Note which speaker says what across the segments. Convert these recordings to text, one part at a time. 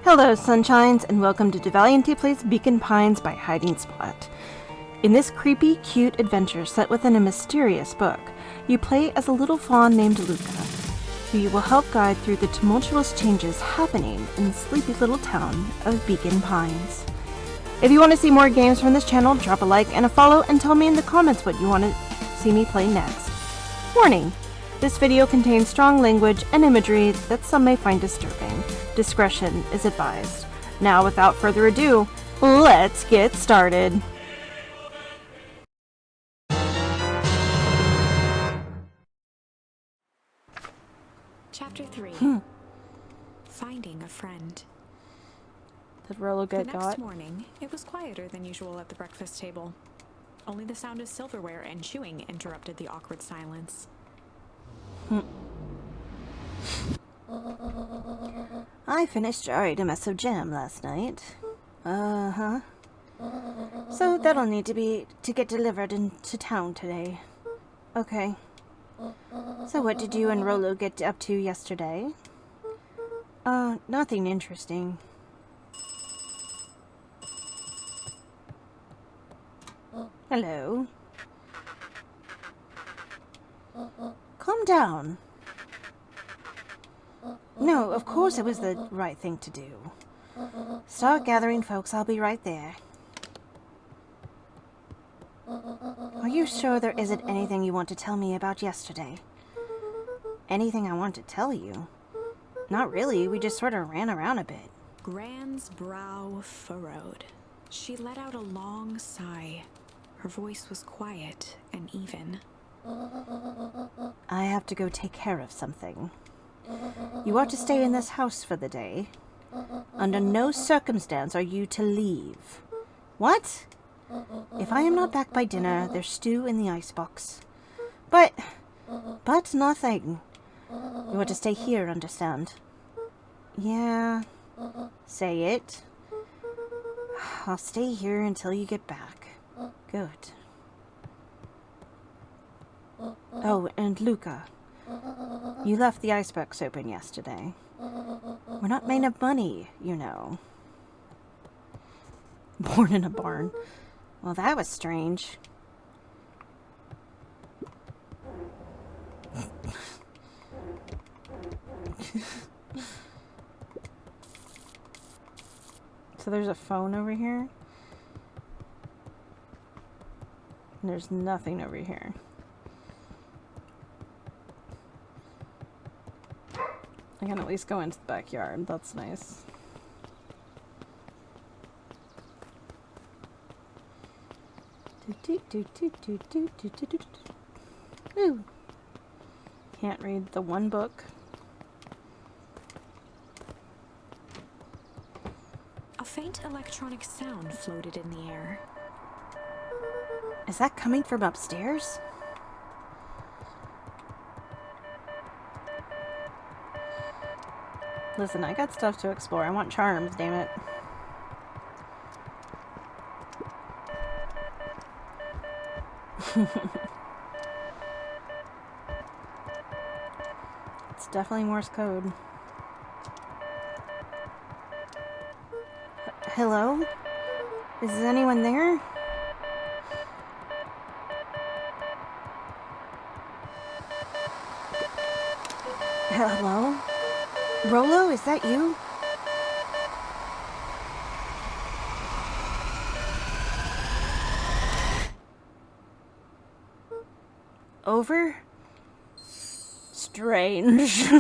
Speaker 1: Hello, sunshines, and welcome to deValiante Plays Beacon Pines by Hiding Spot. In this creepy, cute adventure set within a mysterious book, you play as a little fawn named Luca, who you will help guide through the tumultuous changes happening in the sleepy little town of Beacon Pines. If you want to see more games from this channel, drop a like and a follow and tell me in the comments what you want to see me play next. Warning! This video contains strong language and imagery that some may find disturbing. Discretion is advised. Now, without further ado, let's get started.
Speaker 2: Chapter 3. Finding a friend.
Speaker 1: Did Rollo get
Speaker 2: The
Speaker 1: got?
Speaker 2: next morning, it was quieter than usual at the breakfast table. Only the sound of silverware and chewing interrupted the awkward silence.
Speaker 1: I finished jarring a mess of jam last night. So that'll need to get delivered into town today. Okay. So what did you and Rollo get up to yesterday? Nothing interesting. Hello. Calm down. No, of course it was the right thing to do. Start gathering, folks. I'll be right there. Are you sure there isn't anything you want to tell me about yesterday? Anything I want to tell you? Not really. We just sort of ran around a bit.
Speaker 2: Gran's brow furrowed. She let out a long sigh. Her voice was quiet and even.
Speaker 1: I have to go take care of something. You are to stay in this house for the day. Under no circumstance are you to leave. What? If I am not back by dinner, there's stew in the icebox. But nothing. You are to stay here, understand? Yeah. Say it. I'll stay here until you get back. Good. Oh, and Luca. You left the icebox open yesterday. We're not made of money, you know. Born in a barn. Well, that was strange. So there's a phone over here. And there's nothing over here. I can at least go into the backyard. That's nice. Ooh. Can't read the one book.
Speaker 2: A faint electronic sound floated in the air.
Speaker 1: Is that coming from upstairs? Listen, I got stuff to explore. I want charms, damn it. It's definitely Morse code. Hello? Is anyone there? Hello? Rollo, is that you? Over? Strange.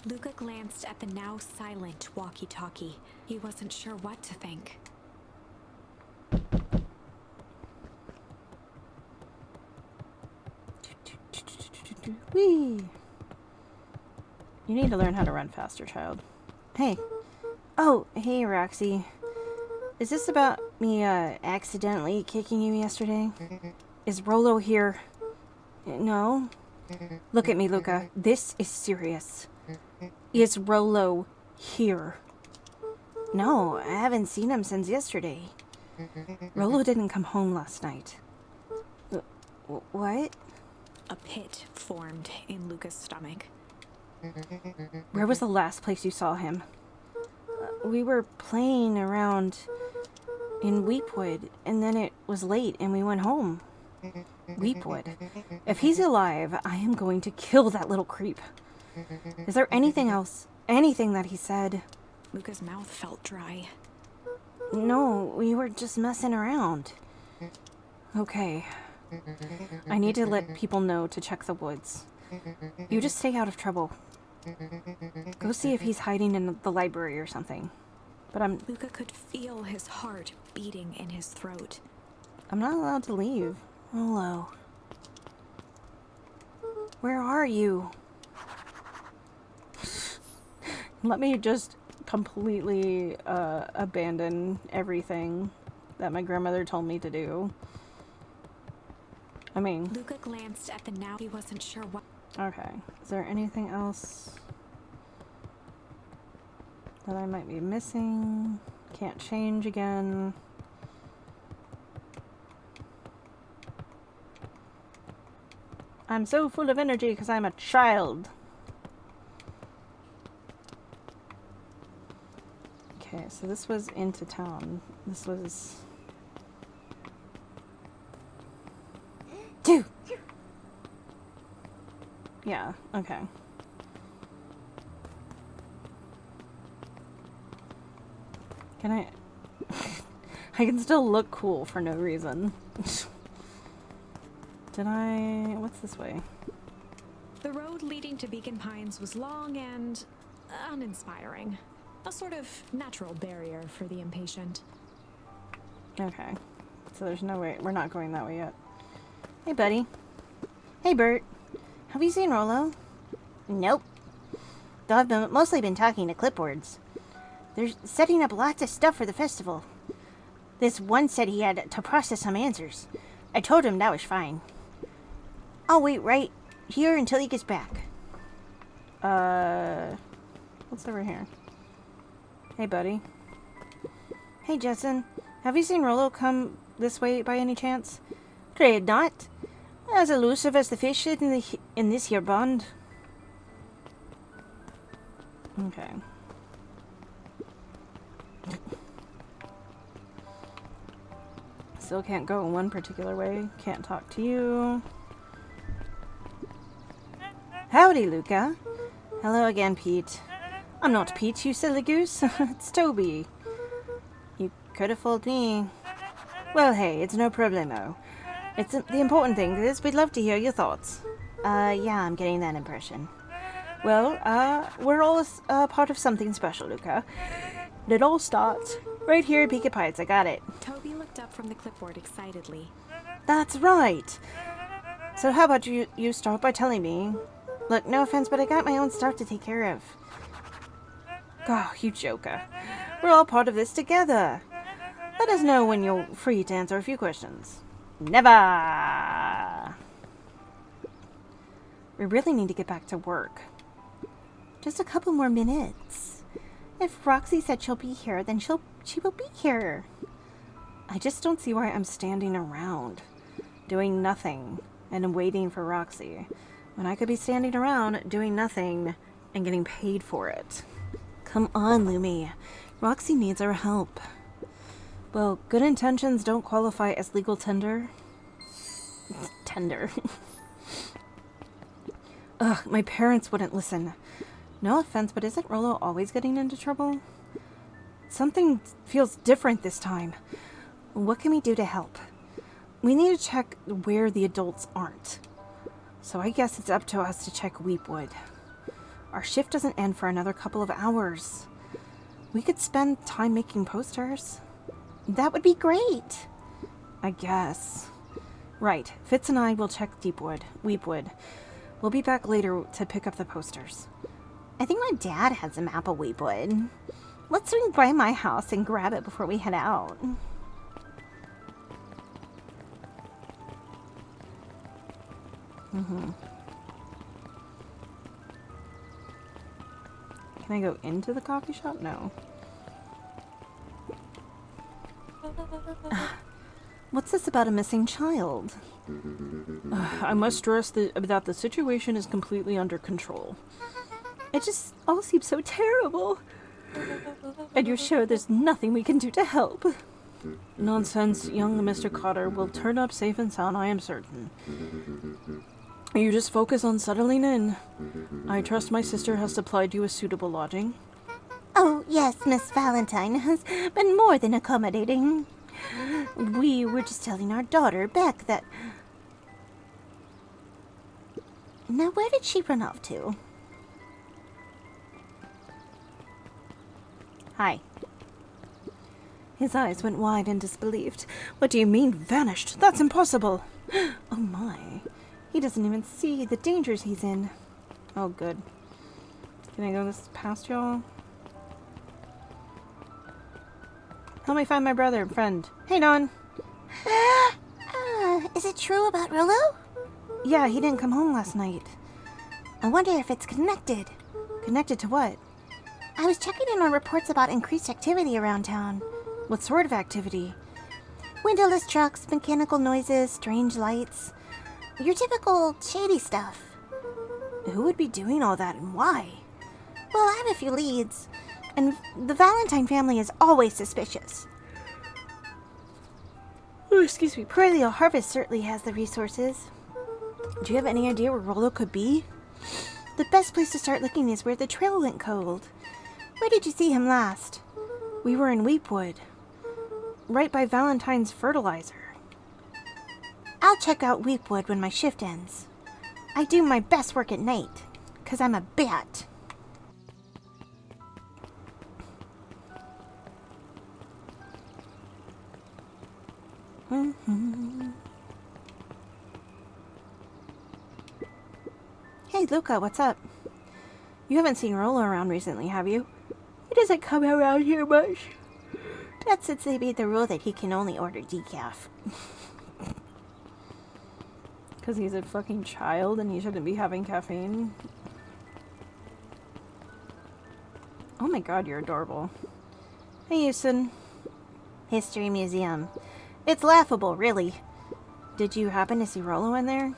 Speaker 2: Luca glanced at the now silent walkie-talkie. He wasn't sure what to think.
Speaker 1: Whee! You need to learn how to run faster, child. Hey. Oh, hey, Roxy. Is this about me, accidentally kicking you yesterday? Is Rollo here? No? Look at me, Luca. This is serious. Is Rollo here? No, I haven't seen him since yesterday. Rollo didn't come home last night. What?
Speaker 2: A pit formed in Luca's stomach.
Speaker 1: Where was the last place you saw him? We were playing around in Weepwood, and then it was late and we went home. Weepwood. If he's alive, I am going to kill that little creep. Is there anything else? Anything that he said?
Speaker 2: Luca's mouth felt dry.
Speaker 1: No, we were just messing around. Okay. I need to let people know to check the woods. You just stay out of trouble. Go see if he's hiding in the library or something. But
Speaker 2: Luca could feel his heart beating in his throat.
Speaker 1: I'm not allowed to leave. Hello. Where are you? Let me just completely abandon everything that my grandmother told me to do. I mean...
Speaker 2: Luca glanced at the now. He wasn't sure what...
Speaker 1: Okay. Is there anything else that I might be missing? Can't change again. I'm so full of energy because I'm a child. Okay, so this was into town. This was... Dude! Yeah, okay. Can I... I can still look cool for no reason. Did I... What's this way?
Speaker 2: The road leading to Beacon Pines was long and uninspiring. A sort of natural barrier for the impatient.
Speaker 1: Okay. So there's no way... We're not going that way yet. Hey, buddy. Hey, Bert. Have you seen Rollo? Nope. Though I've mostly been talking to clipboards. They're setting up lots of stuff for the festival. This one said he had to process some answers. I told him that was fine. I'll wait right here until he gets back. What's over here? Hey, buddy. Hey, Jetson. Have you seen Rollo come this way by any chance? Afraid not. As elusive as the fish in this here pond. Okay. Still can't go in one particular way. Can't talk to you. Howdy, Luca. Hello again, Pete. I'm not Pete, you silly goose. It's Toby. You could have fooled me. Well, hey, it's no problemo. It's the important thing is we'd love to hear your thoughts. Yeah, I'm getting that impression. Well, we're all part of something special, Luca. It all starts right here at Beacon Pines. I got it.
Speaker 2: Toby looked up from the clipboard excitedly.
Speaker 1: That's right. So how about you start by telling me? Look, no offense, but I got my own stuff to take care of. Oh, you joker. We're all part of this together. Let us know when you're free to answer a few questions. Never! We really need to get back to work. Just a couple more minutes. If Roxy said she'll be here, then she will be here. I just don't see why I'm standing around, doing nothing, and waiting for Roxy, when I could be standing around, doing nothing, and getting paid for it. Come on, Lumi. Roxy needs our help. Well, good intentions don't qualify as legal tender. Tender. Ugh, my parents wouldn't listen. No offense, but isn't Rollo always getting into trouble? Something feels different this time. What can we do to help? We need to check where the adults aren't. So I guess it's up to us to check Weepwood. Our shift doesn't end for another couple of hours. We could spend time making posters. That would be great. I guess. Right. Fitz and I will check Weepwood. We'll be back later to pick up the posters. I think my dad has a map of Weepwood. Let's swing by my house and grab it before we head out. Can I go into the coffee shop? No. What's this about a missing child? I must stress that the situation is completely under control. It just all seems so terrible. And you're sure there's nothing we can do to help? Nonsense, young Mr. Cotter will turn up safe and sound, I am certain. You just focus on settling in. I trust my sister has supplied you with suitable lodging.
Speaker 3: Oh, yes, Miss Valentine has been more than accommodating. We were just telling our daughter, Beck, that... Now, where did she run off to?
Speaker 1: Hi. His eyes went wide in disbelief. What do you mean, vanished? That's impossible. Oh my. He doesn't even see the dangers he's in. Oh, good. Can I go this past y'all? Help me find my brother and friend. Hey, Don.
Speaker 3: Is it true about Rollo?
Speaker 1: Yeah, he didn't come home last night.
Speaker 3: I wonder if it's connected.
Speaker 1: Connected to what?
Speaker 3: I was checking in on reports about increased activity around town.
Speaker 1: What sort of activity?
Speaker 3: Windowless trucks, mechanical noises, strange lights. Your typical shady stuff.
Speaker 1: Who would be doing all that and why?
Speaker 3: Well, I have a few leads. And the Valentine family is always suspicious.
Speaker 1: Oh, excuse me. Poor Leo Harvest certainly has the resources. Do you have any idea where Rollo could be?
Speaker 3: The best place to start looking is where the trail went cold. Where did you see him last?
Speaker 1: We were in Weepwood. Right by Valentine's fertilizer.
Speaker 3: I'll check out Weepwood when my shift ends. I do my best work at night, 'cause I'm a bat.
Speaker 1: Hey, Luca, what's up? You haven't seen Rollo around recently, have you? He doesn't come around here much.
Speaker 3: That's since they made the rule that he can only order decaf.
Speaker 1: Because he's a fucking child and he shouldn't be having caffeine. Oh my god, you're adorable. Hey, Houston.
Speaker 3: History Museum. It's laughable, really.
Speaker 1: Did you happen to see Rollo in there?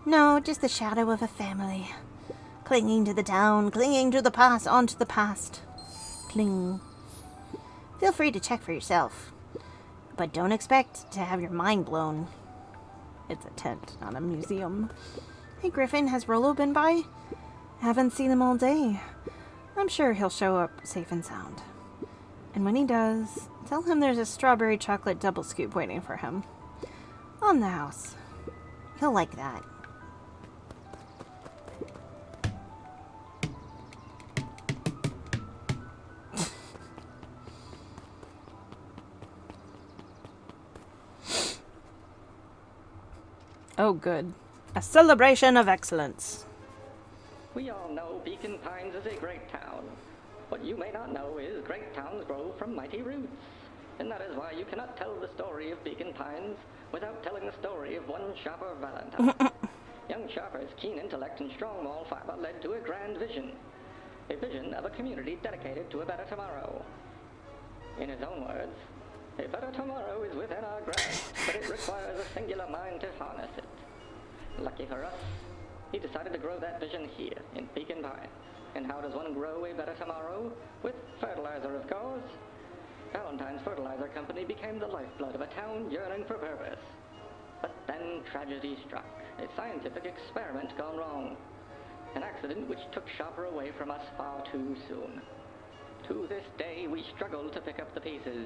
Speaker 3: No, just the shadow of a family. Clinging to the town, clinging to the past, onto the past. Cling. Feel free to check for yourself. But don't expect to have your mind blown.
Speaker 1: It's a tent, not a museum. Hey, Griffin, has Rollo been by? Haven't seen him all day. I'm sure he'll show up safe and sound. And when he does, tell him there's a strawberry chocolate double scoop waiting for him. On the house.
Speaker 3: He'll like that.
Speaker 1: Oh, good. A celebration of excellence.
Speaker 4: We all know Beacon Pines is a great town. What you may not know is great towns grow from mighty roots. And that is why you cannot tell the story of Beacon Pines without telling the story of one Shopper Valentine. Young Shopper's keen intellect and strong moral fiber led to a grand vision. A vision of a community dedicated to a better tomorrow. In his own words, a better tomorrow is within our grasp, but it requires a singular mind to harness it. Lucky for us, he decided to grow that vision here, in Beacon Pines. And how does one grow a better tomorrow? With fertilizer, of course. Valentine's Fertilizer Company became the lifeblood of a town yearning for purpose. But then tragedy struck, a scientific experiment gone wrong. An accident which took Shopper away from us far too soon. To this day, we struggle to pick up the pieces.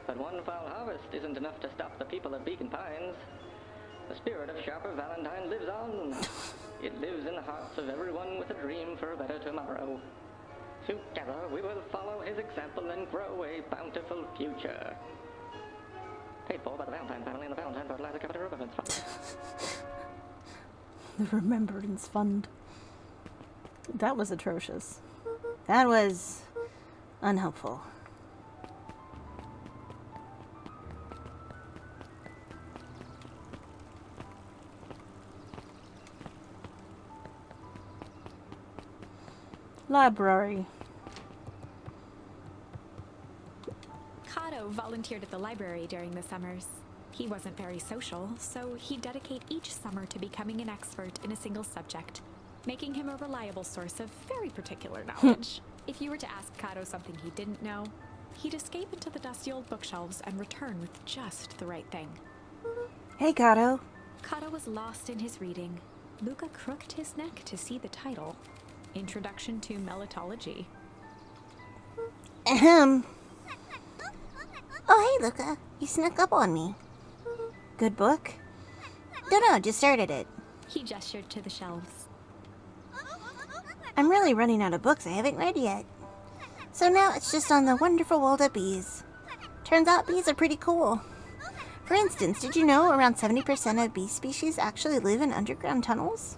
Speaker 4: But one foul harvest isn't enough to stop the people of Beacon Pines. The spirit of Shopper Valentine lives on. It lives in the hearts of everyone with a dream for a better tomorrow. Together, we will follow his example and grow a bountiful future. Paid for by the Valentine family and the Valentine Fertilizer Company Remembrance Fund.
Speaker 1: The Remembrance Fund. That was atrocious. That was unhelpful. Library.
Speaker 2: Kato volunteered at the library during the summers. He wasn't very social, so he'd dedicate each summer to becoming an expert in a single subject. making him a reliable source of very particular knowledge. If you were to ask Kato something he didn't know, he'd escape into the dusty old bookshelves and return with just the right thing.
Speaker 1: Hey, Kato.
Speaker 2: Kato was lost in his reading. Luca crooked his neck to see the title, Introduction to Melitology.
Speaker 3: Ahem. Oh, hey, Luca. You snuck up on me.
Speaker 1: Good book?
Speaker 3: No, just started it.
Speaker 2: He gestured to the shelves.
Speaker 3: I'm really running out of books I haven't read yet. So now it's just on the wonderful world of bees. Turns out bees are pretty cool. For instance, did you know around 70% of bee species actually live in underground tunnels?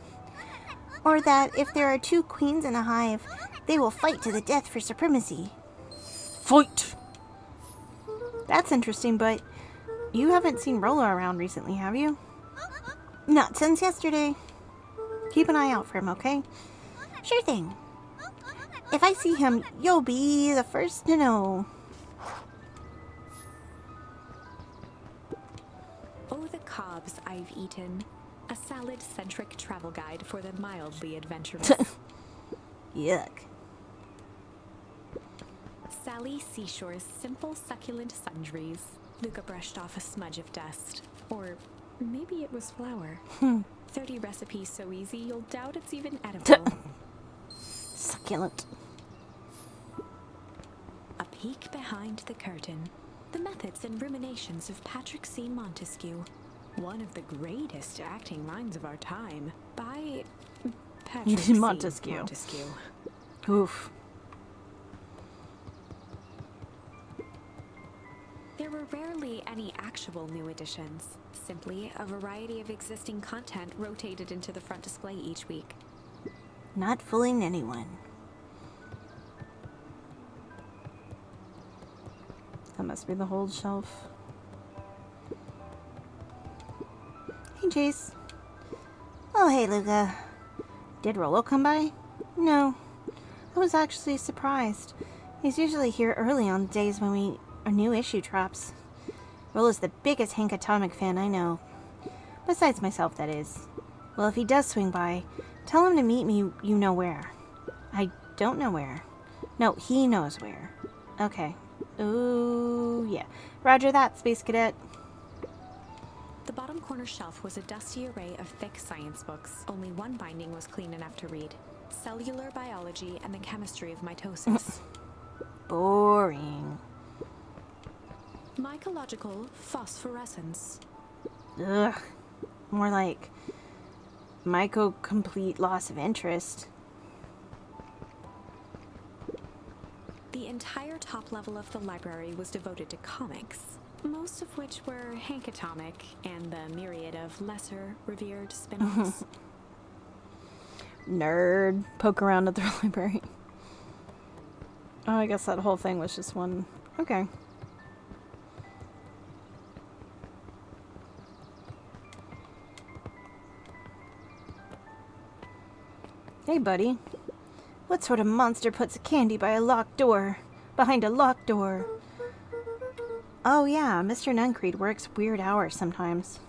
Speaker 3: Or that if there are 2 queens in a hive, they will fight to the death for supremacy.
Speaker 1: Fight! That's interesting, but you haven't seen Rolo around recently, have you?
Speaker 3: Not since yesterday.
Speaker 1: Keep an eye out for him, okay?
Speaker 3: Sure thing. If I see him, you'll be the first to know.
Speaker 2: Oh, the cobs I've eaten. A salad-centric travel guide for the mildly adventurous.
Speaker 3: Yuck.
Speaker 2: Sally Seashore's simple succulent sundries. Luca brushed off a smudge of dust. Or maybe it was flour. 30 recipes so easy you'll doubt it's even edible.
Speaker 3: Succulent.
Speaker 2: A peek behind the curtain. The methods and ruminations of Patrick C. Montesquieu. One of the greatest acting minds of our time. By Patrick C.
Speaker 1: Montesquieu. Oof.
Speaker 2: There were rarely any actual new editions. Simply a variety of existing content rotated into the front display each week.
Speaker 3: Not fooling anyone.
Speaker 1: That must be the whole shelf.
Speaker 3: Hey, Chase. Oh, hey, Luca.
Speaker 1: Did Rolo come by? No. I was actually surprised. He's usually here early on days when a new issue drops. Rolo's the biggest Hank Atomic fan I know. Besides myself, that is. Well, if he does swing by, tell him to meet me you know where. I don't know where. No, he knows where. Okay. Ooh, yeah. Roger that, Space Cadet.
Speaker 2: The bottom corner shelf was a dusty array of thick science books. Only one binding was clean enough to read. Cellular Biology and the Chemistry of Mitosis.
Speaker 1: Boring.
Speaker 2: Mycological Phosphorescence.
Speaker 1: Ugh. More like complete loss of interest.
Speaker 2: The entire top level of the library was devoted to comics, most of which were Hank Atomic and the myriad of lesser revered spin-offs.
Speaker 1: Nerd. Poke around at the library. Oh, I guess that whole thing was just one. Okay. Hey, buddy. What sort of monster puts a candy by a locked door? Behind a locked door? Oh, yeah, Mr. Nuncreed works weird hours sometimes.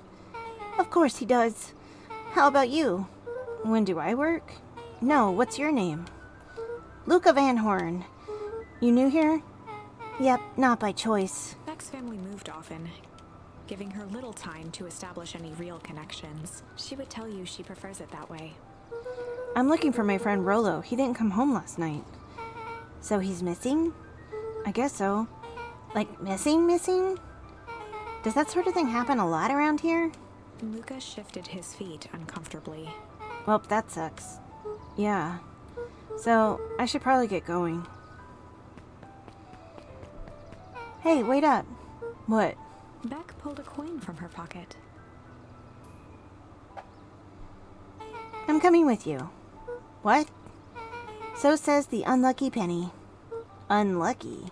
Speaker 3: Of course he does. How about you?
Speaker 1: When do I work? No, what's your name?
Speaker 3: Luca Van Horn.
Speaker 1: You new here?
Speaker 3: Yep, not by choice.
Speaker 2: Beck's family moved often, giving her little time to establish any real connections. She would tell you she prefers it that way.
Speaker 1: I'm looking for my friend Rolo. He didn't come home last night.
Speaker 3: So he's missing?
Speaker 1: I guess so.
Speaker 3: Like missing?
Speaker 1: Does that sort of thing happen a lot around here?
Speaker 2: Luca shifted his feet uncomfortably.
Speaker 1: Well, that sucks. Yeah. So, I should probably get going. Hey, wait up. What?
Speaker 2: Beck pulled a coin from her pocket.
Speaker 1: I'm coming with you.
Speaker 3: What?
Speaker 1: So says the unlucky penny.
Speaker 3: Unlucky?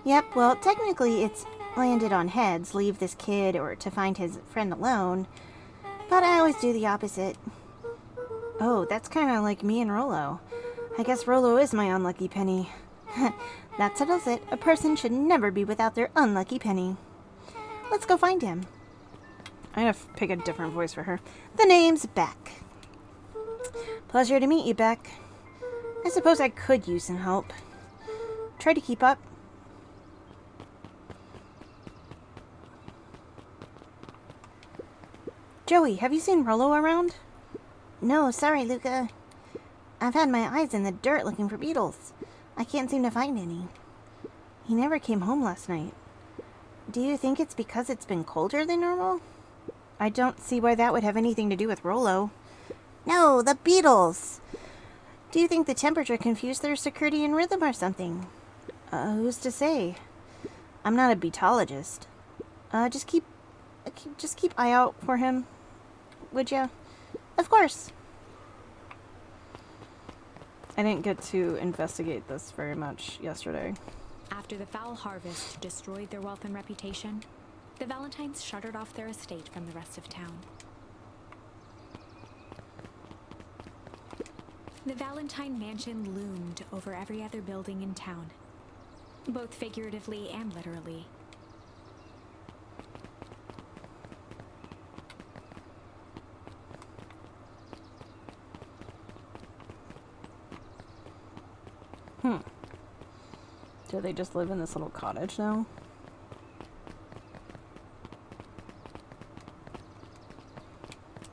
Speaker 1: Yep, well, technically it's landed on heads, leave this kid or to find his friend alone. But I always do the opposite. Oh, that's kind of like me and Rolo. I guess Rolo is my unlucky penny. That settles it. A person should never be without their unlucky penny. Let's go find him. I'm gonna pick a different voice for her. The name's Beck.
Speaker 3: Pleasure to meet you, Beck. I suppose I could use some help. Try to keep up. Joey, have you seen Rollo around? No, sorry, Luca. I've had my eyes in the dirt looking for beetles. I can't seem to find any. He never came home last night. Do you think it's because it's been colder than normal? I don't see why that would have anything to do with Rollo. No, the beetles! Do you think the temperature confused their circadian rhythm or something? Who's to say? I'm not a beetologist. Just keep eye out for him, would ya? Of course.
Speaker 1: I didn't get to investigate this very much yesterday.
Speaker 2: After the foul harvest destroyed their wealth and reputation, the Valentines shuttered off their estate from the rest of town. The Valentine mansion loomed over every other building in town, both figuratively and literally.
Speaker 1: Do they just live in this little cottage now?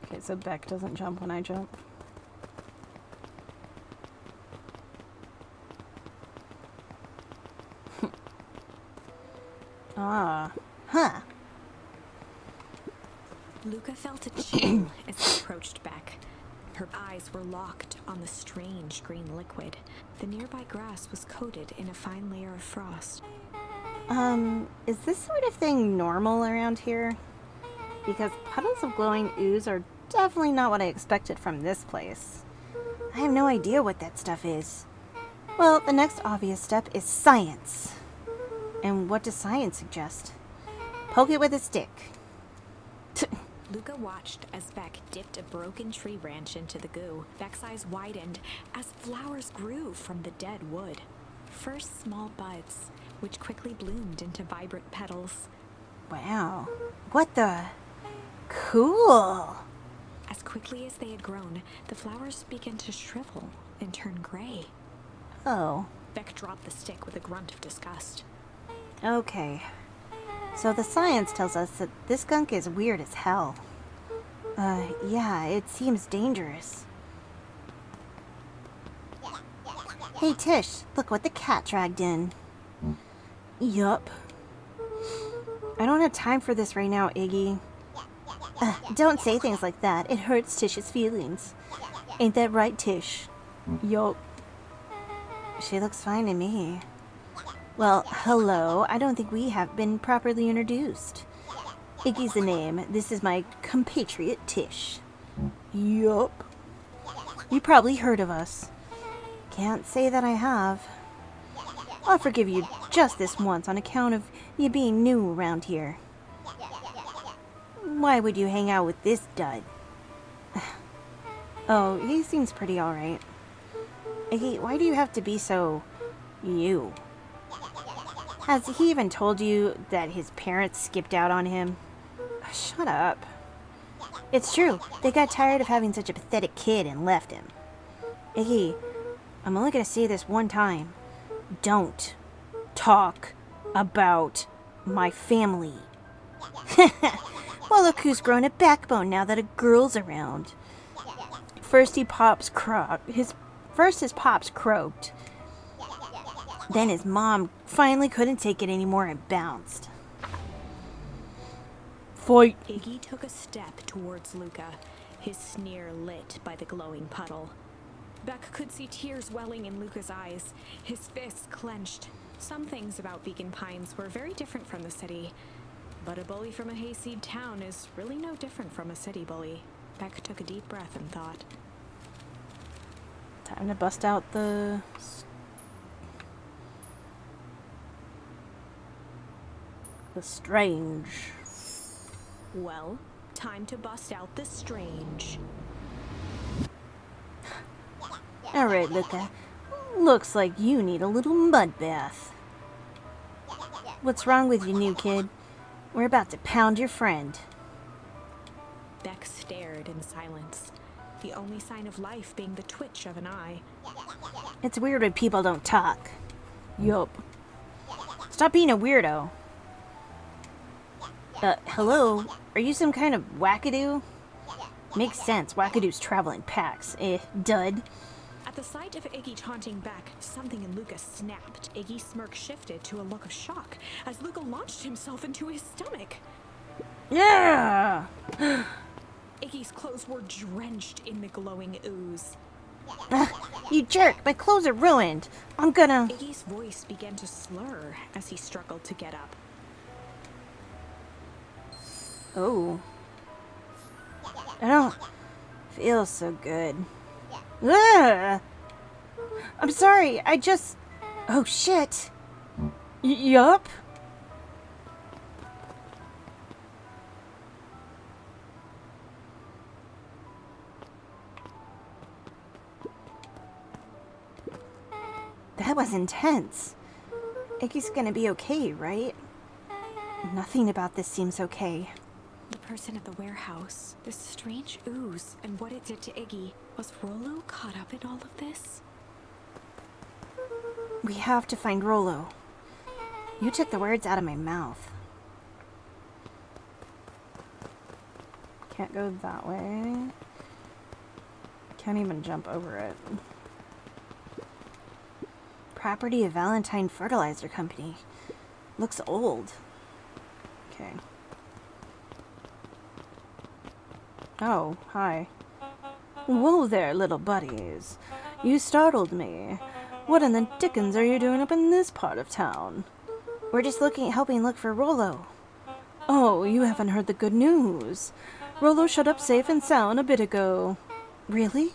Speaker 1: Okay, so Beck doesn't jump when I jump. Ah.
Speaker 3: Huh.
Speaker 2: Luca felt a chill as he approached Beck. Her eyes were locked on the strange green liquid. The nearby grass was coated in a fine layer of frost.
Speaker 3: Is this sort of thing normal around here? Because puddles of glowing ooze are definitely not what I expected from this place. I have no idea what that stuff is. Well, the next obvious step is science. And what does science suggest? Poke it with a stick.
Speaker 2: Luca watched as Beck dipped a broken tree branch into the goo. Beck's eyes widened as flowers grew from the dead wood. First small buds, which quickly bloomed into vibrant petals.
Speaker 3: Wow. What the? Cool.
Speaker 2: As quickly as they had grown, the flowers began to shrivel and turn gray.
Speaker 3: Oh.
Speaker 2: Beck dropped the stick with a grunt of disgust.
Speaker 3: Okay. So the science tells us that this gunk is weird as hell. Yeah, it seems dangerous. Hey Tish, look what the cat dragged in. Yup. I don't have time for this right now, Iggy. Don't say things like that. It hurts Tish's feelings. Ain't that right, Tish?
Speaker 1: Yup.
Speaker 3: She looks fine to me. Well, hello. I don't think we have been properly introduced. Iggy's the name. This is my compatriot, Tish.
Speaker 1: Yup.
Speaker 3: You probably heard of us. Can't say that I have. I'll forgive you just this once on account of you being new around here. Why would you hang out with this dud? Oh, he seems pretty alright. Iggy, why do you have to be so... you? Has he even told you that his parents skipped out on him? Shut up. It's true. They got tired of having such a pathetic kid and left him. Iggy, I'm only gonna say this one time. Don't talk about my family. Well, look who's grown a backbone now that a girl's around. First his pops croaked. Then his mom finally couldn't take it anymore and bounced.
Speaker 1: Fight!
Speaker 2: Iggy took a step towards Luca, his sneer lit by the glowing puddle. Beck could see tears welling in Luca's eyes, his fists clenched. Some things about Beacon Pines were very different from the city, but a bully from a hayseed town is really no different from a city bully. Beck took a deep breath and thought.
Speaker 1: Time to bust out the strange.
Speaker 2: Well, time to bust out the strange.
Speaker 3: Alright, Luca. Looks like you need a little mud bath. What's wrong with you, new kid? We're about to pound your friend.
Speaker 2: Beck stared in silence. the only sign of life being the twitch of an eye.
Speaker 3: It's weird when people don't talk.
Speaker 1: Yup.
Speaker 3: Stop being a weirdo. Hello? Are you some kind of wackadoo? Makes sense. Wackadoos travel in packs. Dud.
Speaker 2: At the sight of Iggy taunting back, something in Luca snapped. Iggy's smirk shifted to a look of shock as Luca launched himself into his stomach.
Speaker 3: Yeah!
Speaker 2: Iggy's clothes were drenched in the glowing ooze.
Speaker 3: You jerk! My clothes are ruined! I'm gonna...
Speaker 2: Iggy's voice began to slur as he struggled to get up.
Speaker 3: Oh. I don't feel so good. Ugh! I'm sorry, I just... Oh, shit!
Speaker 1: Yup.
Speaker 3: That was intense. Iggy's gonna be okay, right? Nothing about this seems okay.
Speaker 2: The person at the warehouse, this strange ooze, and what it did to Iggy. Was Rollo caught up in all of this?
Speaker 3: We have to find Rollo. You took the words out of my mouth.
Speaker 1: Can't go that way. Can't even jump over it.
Speaker 3: Property of Valentine Fertilizer Company. Looks old.
Speaker 1: Okay. Oh, hi.
Speaker 3: Whoa there, little buddies. You startled me. What in the dickens are you doing up in this part of town? We're just helping look for Rollo.
Speaker 1: Oh, you haven't heard the good news. Rollo showed up safe and sound a bit ago.
Speaker 3: Really?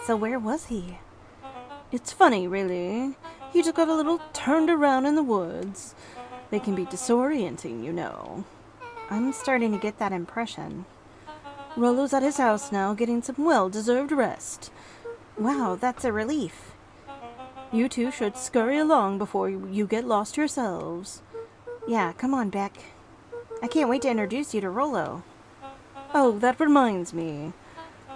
Speaker 3: So where was he?
Speaker 1: It's funny, really. He just got a little turned around in the woods. They can be disorienting, you know.
Speaker 3: I'm starting to get that impression.
Speaker 1: Rollo's at his house now, getting some well-deserved rest.
Speaker 3: Wow, that's a relief.
Speaker 1: You two should scurry along before you get lost yourselves.
Speaker 3: Yeah, come on, Beck. I can't wait to introduce you to Rollo.
Speaker 1: Oh, that reminds me.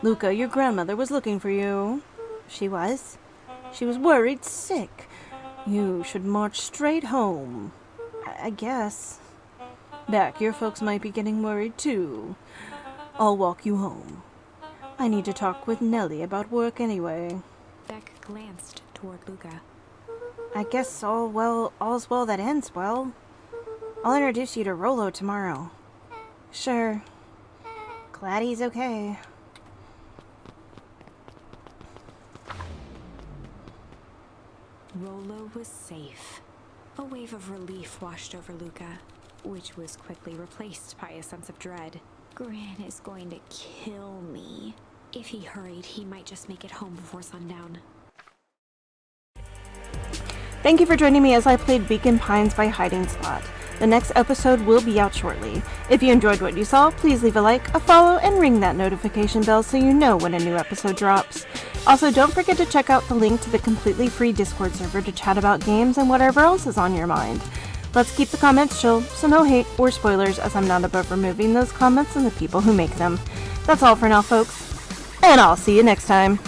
Speaker 1: Luca, your grandmother was looking for you.
Speaker 3: She was?
Speaker 1: She was worried sick. You should march straight home.
Speaker 3: I guess.
Speaker 1: Beck, your folks might be getting worried too. I'll walk you home. I need to talk with Nellie about work anyway.
Speaker 2: Beck glanced toward Luca.
Speaker 3: I guess all's well that ends well. I'll introduce you to Rollo tomorrow.
Speaker 1: Sure.
Speaker 3: Glad he's okay.
Speaker 2: Rollo was safe. A wave of relief washed over Luca, which was quickly replaced by a sense of dread. Gran is going to kill me. If he hurried, he might just make it home before sundown.
Speaker 1: Thank you for joining me as I played Beacon Pines by Hiding Spot. The next episode will be out shortly. If you enjoyed what you saw, please leave a like, a follow, and ring that notification bell so you know when a new episode drops. Also, don't forget to check out the link to the completely free Discord server to chat about games and whatever else is on your mind. Let's keep the comments chill, so no hate or spoilers, as I'm not above removing those comments and the people who make them. That's all for now, folks, and I'll see you next time.